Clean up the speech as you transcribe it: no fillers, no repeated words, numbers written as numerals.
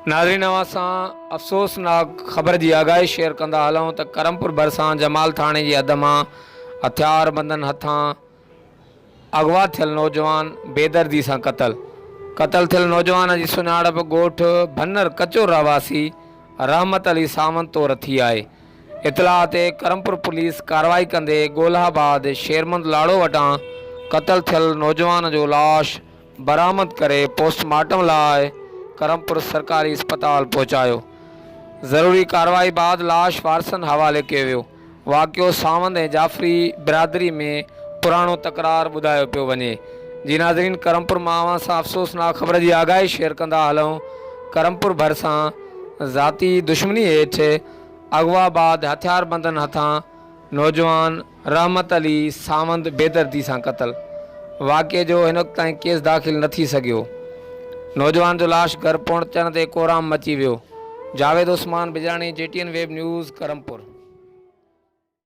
नाज़रीन, असां अफ़सोसनाक ख़बर की आगाही शेयर कंदा हलूं त करमपुर भरिसां जमाल थाणे जी हद मां हथियारबंदनि हथां अगवा थियल नौजवान बेदर्दी सां क़तल थियल नौजवान जी सुञाणप ॻोठ भन्नर कचो रहवासी रहमत अली सावंत तौर थी आहे। इतलाह ते करमपुर पुलिस कार्रवाई कंदे ॻोल्हा बाद शेरमंद लाड़ो वटां क़तल थियल नौजवान जो लाश बरामद करे पोस्टमार्टम लाइ करमपुर सरकारी अस्पताल पहुंचायो। ज़रूरी कार्रवाई बाद लाश वारसनि हवाले कयो वियो। वाक़ियो सावंत ऐं जाफ़री बिरादरी में पुराणो तकरार ॿुधायो पियो वञे। जी नाज़रीन, करमपुर मां असां अफ़सोसनाक ख़बर जी आगाही शेयर कंदा हलूं। करमपुर भरिसां ज़ाती दुश्मनी हेठि अगवा बाद हथियारबंदनि हथां नौजवान रहमत अली सावंत बेदर्दी सां क़तल। वाक़िए जो हिन वक़्त ताईं केस दाख़िल न थी सघियो। नौजवान जो लाश घर पहुचण ते कोराम मची वियो। Javed Usman Bijani, JTN web news, Karampur.